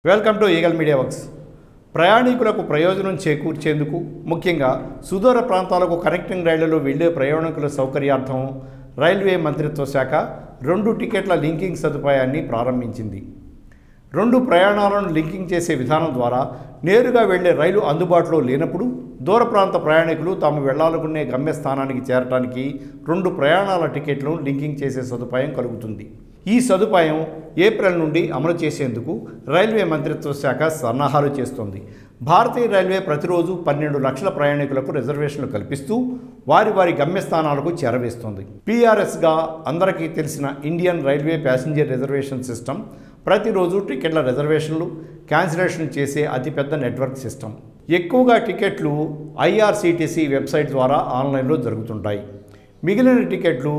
Welcome to eagle media works. ప్రయాణికులకు ప్రయోజనం చేకూర్చేందుకు ముఖ్యంగా సుదూర ప్రాంతాలకు కనెక్టింగ్ రైళ్లలో వెళ్లే ప్రయాణికుల సౌకర్యార్థం రైల్వే మంత్రిత్వ శాఖ 2 టికెట్ల లింకింగ్ సదుపాయాన్ని ప్రారంభించింది. 2 ప్రయాణాలను లింకింగ్ చేసే విధానం ద్వారా నేరుగా వెళ్లే రైలు అందుబాటులో లేనప్పుడు దూర ప్రాంత ప్రయాణికులు తాము వెళ్లాలనుకునే గమ్యస్థానానికి చేరడానికి 2 ప్రయాణాల టికెట్లను లింకింగ్ చేసే సదుపాయం కలుగుతుంది. ఈ సదుపాయం ఏప్రిల్ నుండి అమలు చేసేందుకు రైల్వే మంత్రిత్వ శాఖ సన్నాహాలు చేస్తోంది. భారతీయ రైల్వే ప్రతిరోజు 12 లక్షల ప్రయాణికులకు రిజర్వేషన్లు కల్పిస్తూ వారి గమ్యస్థానాలకు చేరవేస్తోంది. PRSగా అందరికీ తెలిసిన Indian railway passenger reservation system ప్రతిరోజు టికెట్ల రిజర్వేషన్లు, క్యాన్సిలేషన్ చేసే అతిపెద్ద నెట్వర్క్ సిస్టమ్. ఎక్కువగా టికెట్లు IRCTC వెబ్సైట్ ద్వారా ఆన్లైన్లో జరుగుతుంటాయి. మిగిలిన టికెట్లు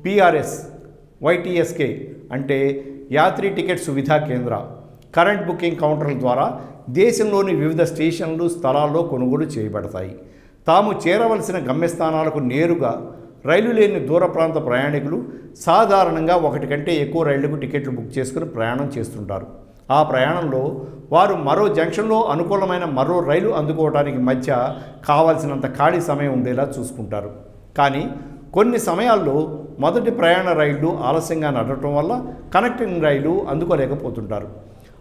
PRS, YTSK అంటే యాత్రి టికెట్ సువిధా కేంద్ర, కరెంట్ బుకింగ్ కౌంటర్ల ద్వారా దేశంలోని వివిధ స్టేషన్లు, స్థలాల్లో కొనుగోలు చేయబడతాయి. తాము చేరవలసిన గమ్యస్థానాలకు నేరుగా రైలు లేని దూర ప్రాంత ప్రయాణికులు సాధారణంగా 1 కంటే ఎక్కువ రైళ్లకు టికెట్లు బుక్ చేసుకుని ప్రయాణం చేస్తుంటారు. ఆ ప్రయాణంలో వారు మరో జంక్షన్లో అనుకూలమైన మరో రైలు అందుకోవడానికి మధ్య కావాల్సినంత ఖాళీ సమయం ఉండేలా చూసుకుంటారు. కానీ కొన్ని సమయాల్లో మొదటి ప్రయాణ రైళ్లు ఆలస్యంగా నడవటం వల్ల కనెక్టింగ్ రైలు అందుకోలేకపోతుంటారు.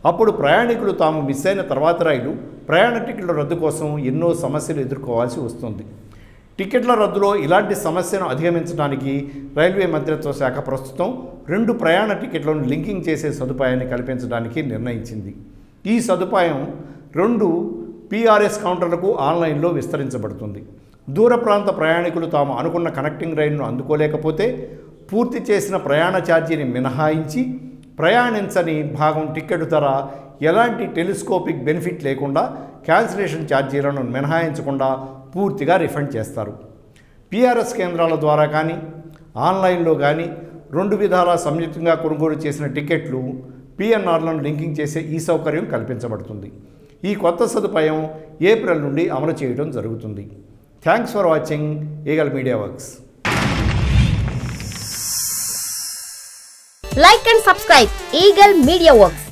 అప్పుడు ప్రయాణికులు తాము మిస్ అయిన తర్వాత రైలు ప్రయాణ టికెట్ల రద్దు కోసం ఎన్నో సమస్యలు ఎదుర్కోవాల్సి వస్తుంది. టికెట్ల రద్దులో ఇలాంటి సమస్యను అధిగమించడానికి రైల్వే మంత్రిత్వ శాఖ ప్రస్తుతం 2 ప్రయాణ టికెట్లను లింకింగ్ చేసే సదుపాయాన్ని కల్పించడానికి నిర్ణయించింది. ఈ సదుపాయం 2 PRS కౌంటర్లకు ఆన్లైన్లో విస్తరించబడుతుంది. దూర ప్రాంత ప్రయాణికులు తాము అనుకున్న కనెక్టింగ్ రైలును అందుకోలేకపోతే పూర్తి చేసిన ప్రయాణ ఛార్జీని మినహాయించి ప్రయాణించని భాగం టికెట్ ధర ఎలాంటి టెలిస్కోపిక్ బెనిఫిట్ లేకుండా క్యాన్సిలేషన్ ఛార్జీలను మినహాయించకుండా పూర్తిగా రిఫండ్ చేస్తారు. PRS కేంద్రాల ద్వారా కానీ ఆన్లైన్లో కానీ 2 విధాలా సంయుక్తంగా కొనుగోలు చేసిన టికెట్లు PNRలను లింకింగ్ చేసే ఈ సౌకర్యం కల్పించబడుతుంది. ఈ కొత్త సదుపాయం ఏప్రిల్ నుండి అమలు చేయడం జరుగుతుంది. Thanks for watching eagle media works. Like and subscribe Eagle Media Works.